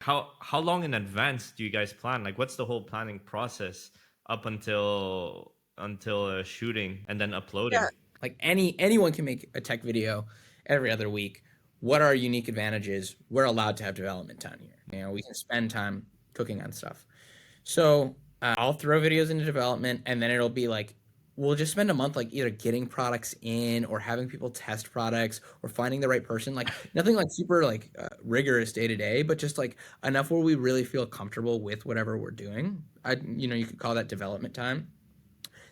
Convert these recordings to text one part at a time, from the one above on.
How long in advance do you guys plan? Like, what's the whole planning process up until shooting and then Yeah. uploading? Like anyone can make a tech video every other week. What are our unique advantages? We're allowed to have development time here. You know, we can spend time cooking on stuff. So I'll throw videos into development, and then it'll be like we'll just spend a month like either getting products in or having people test products or finding the right person. Like nothing like super like rigorous day to day, but just like enough where we really feel comfortable with whatever we're doing. You could call that development time.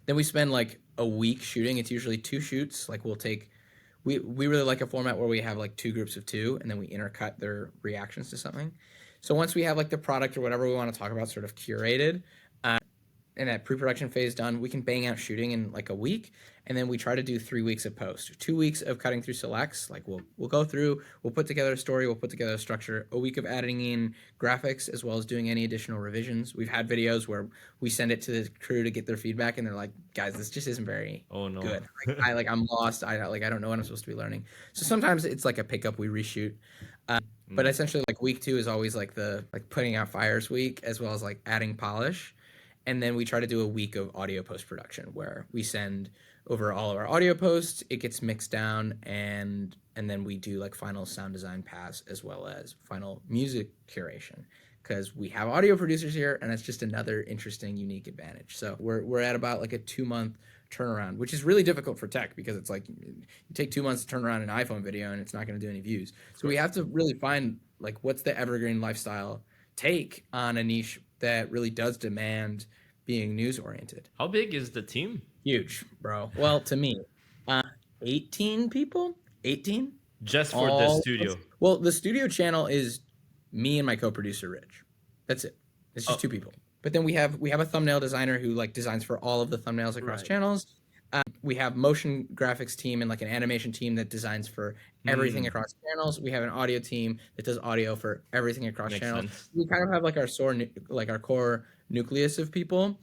Then we spend like a week shooting. It's usually two shoots. Like we really like a format where we have like two groups of two and then we intercut their reactions to something. So once we have like the product or whatever we want to talk about sort of curated, and that pre-production phase done, we can bang out shooting in like a week, and then we try to do 3 weeks of post, 2 weeks of cutting through selects. Like we'll go through, we'll put together a story, we'll put together a structure, a week of adding in graphics as well as doing any additional revisions. We've had videos where we send it to the crew to get their feedback, and they're like, "Guys, this just isn't very Oh no. good. I'm lost. I don't know what I'm supposed to be learning." So sometimes it's like a pickup. We reshoot. But Mm. essentially, like week two is always like the like putting out fires week as well as like adding polish, and then we try to do a week of audio post production where we send over all of our audio posts, it gets mixed down, and then we do like final sound design pass as well as final music curation because we have audio producers here, and that's just another interesting unique advantage. So we're at about like a 2 month turnaround, which is really difficult for tech because it's like you take 2 months to turn around an iPhone video and it's not going to do any views. Of So we course. have to really find like what's the evergreen lifestyle take on a niche that really does demand being news oriented. How big is the team? Huge, bro. Well, to me, uh, 18 people, 18, Just for the all. studio. Well, the studio channel is me and my co-producer Rich. That's it. It's just Oh, two people. But then we have a thumbnail designer who like designs for all of the thumbnails across right. channels. We have motion graphics team and like an animation team that designs for everything Hmm. across channels. We have an audio team that does audio for everything across Makes channels. sense. We kind of have like our core nucleus of people.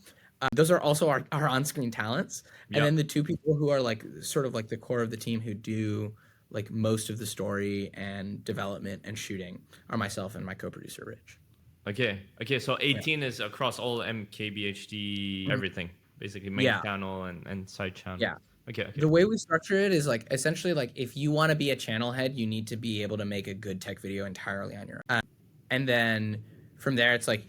Those are also our on-screen talents, and Yeah. then the two people who are like sort of like the core of the team who do like most of the story and development and shooting are myself and my co-producer Rich. Okay. Okay. So Yeah. 18 is across all MKBHD Mhm. everything, basically main Yeah, channel and side channel. yeah. Okay. Okay. The way we structure it is like essentially like if you want to be a channel head, you need to be able to make a good tech video entirely on your own. And then from there, it's like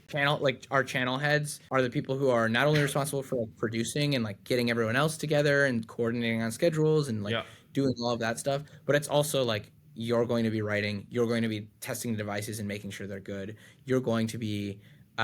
our channel heads are the people who are not only responsible for like producing and like getting everyone else together and coordinating on schedules and like Yeah. doing all of that stuff, but it's also like you're going to be writing, you're going to be testing the devices and making sure they're good. You're going to be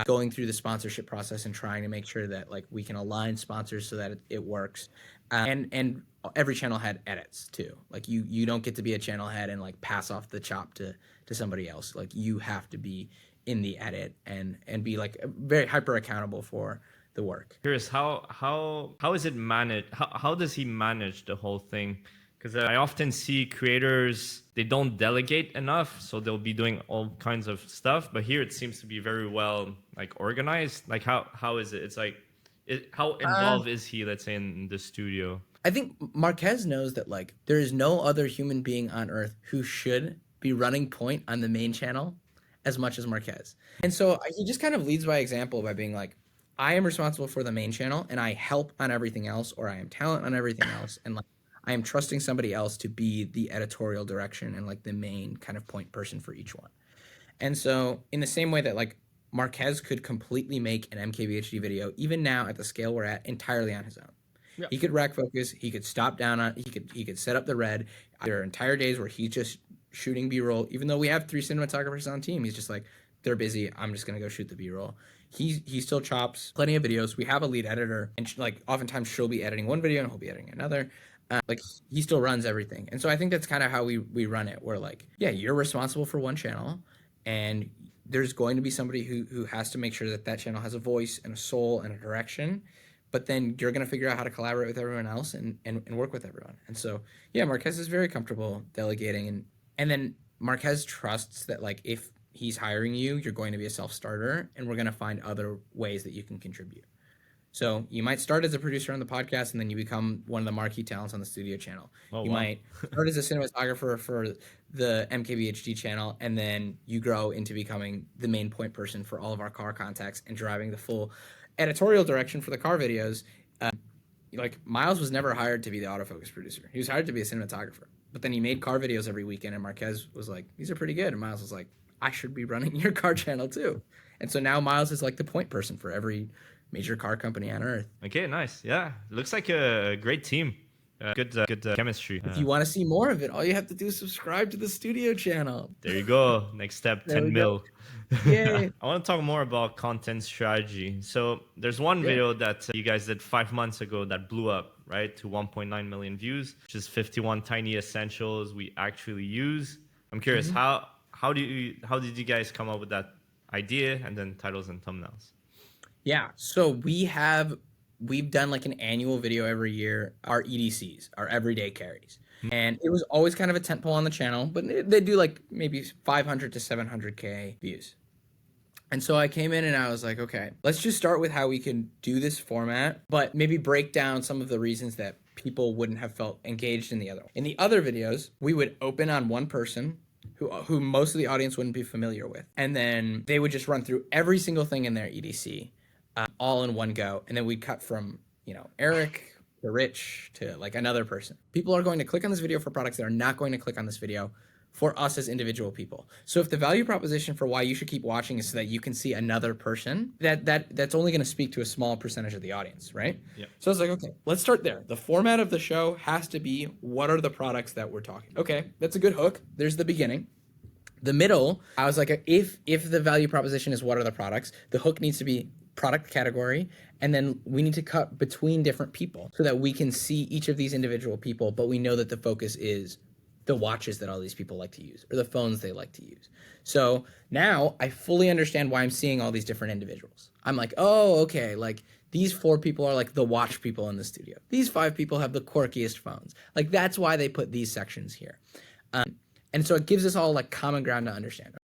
going through the sponsorship process and trying to make sure that like we can align sponsors so that it works. And every channel head edits too. Like you don't get to be a channel head and like pass off the chop to somebody else. Like you have to be in the edit and be like very hyper accountable for the work. Curious, how is it managed? How does he manage the whole thing? Because I often see creators, they don't delegate enough, so they'll be doing all kinds of stuff. But here it seems to be very well like organized. Like how is it? It's like how Uh, involved is he? Let's say in the studio. I think Marquez knows that like there is no other human being on earth who should be running point on the main channel as much as Marquez. And so he just kind of leads by example by being like, I am responsible for the main channel and I help on everything else, or I am talent on everything else. And like I am trusting somebody else to be the editorial direction and like the main kind of point person for each one. And so, in the same way that like Marquez could completely make an MKBHD video, even now at the scale we're at, entirely on his own. Yeah. He could rack focus. He could stop down on. He could set up the red. There are entire days where he's just shooting B roll. Even though we have three cinematographers on team, he's just like they're busy. I'm just gonna go shoot the B roll. He still chops plenty of videos. We have a lead editor, and like oftentimes she'll be editing one video and he'll be editing another. Like he still runs everything, and so I think that's kind of how we run it. We're like, yeah, you're responsible for one channel, and there's going to be somebody who has to make sure that that channel has a voice and a soul and a direction, but then you're going to figure out how to collaborate with everyone else and work with everyone. And so yeah, Marquez is very comfortable delegating, and then Marquez trusts that like if he's hiring you, you're going to be a self-starter and we're going to find other ways that you can contribute. So you might start as a producer on the podcast, and then you become one of the marquee talents on the studio channel. Oh, You wow. might start as a cinematographer for the MKBHD channel, and then you grow into becoming the main point person for all of our car contacts and driving the full editorial direction for the car videos. Like Miles was never hired to be the autofocus producer. He was hired to be a cinematographer. But then he made car videos every weekend, and Marquez was like, "These are pretty good." And Miles was like, "I should be running your car channel too." And so now Miles is like the point person for every major car company on earth. Okay, nice. Yeah, looks like a great team. Good chemistry. If you want to see more of it, all you have to do is subscribe to the studio channel. There you go. Next step, There 10 we mil. go. Yay. I want to talk more about content strategy. So there's one video that you guys did 5 months ago that blew up, right, to 1.9 million views, which is 51 tiny essentials we actually use. I'm curious, how did you guys come up with that idea and then titles and thumbnails? Yeah. So we've done like an annual video every year, our EDCs, our everyday carries. And it was always kind of a tentpole on the channel, but they do like maybe 500 to 700K views. And so I came in and I was like, okay, let's just start with how we can do this format, but maybe break down some of the reasons that people wouldn't have felt engaged in the other. In the other videos, we would open on one person who most of the audience wouldn't be familiar with. And then they would just run through every single thing in their EDC all in one go. And then we'd cut from, Eric to Rich to like another person. People are going to click on this video for products that are not going to click on this video for us as individual people. So if the value proposition for why you should keep watching is so that you can see another person, that's only going to speak to a small percentage of the audience, right? Yeah. So I was like, okay, let's start there. The format of the show has to be, what are the products that we're talking? Okay, that's a good hook. There's the beginning. The middle, I was like, if the value proposition is what are the products, the hook needs to be product category, and then we need to cut between different people so that we can see each of these individual people, but we know that the focus is the watches that all these people like to use or the phones they like to use. So now I fully understand why I'm seeing all these different individuals. I'm like, oh, okay, like these 4 people are like the watch people in the studio. These 5 people have the quirkiest phones. Like that's why they put these sections here. And so it gives us all like common ground to understand.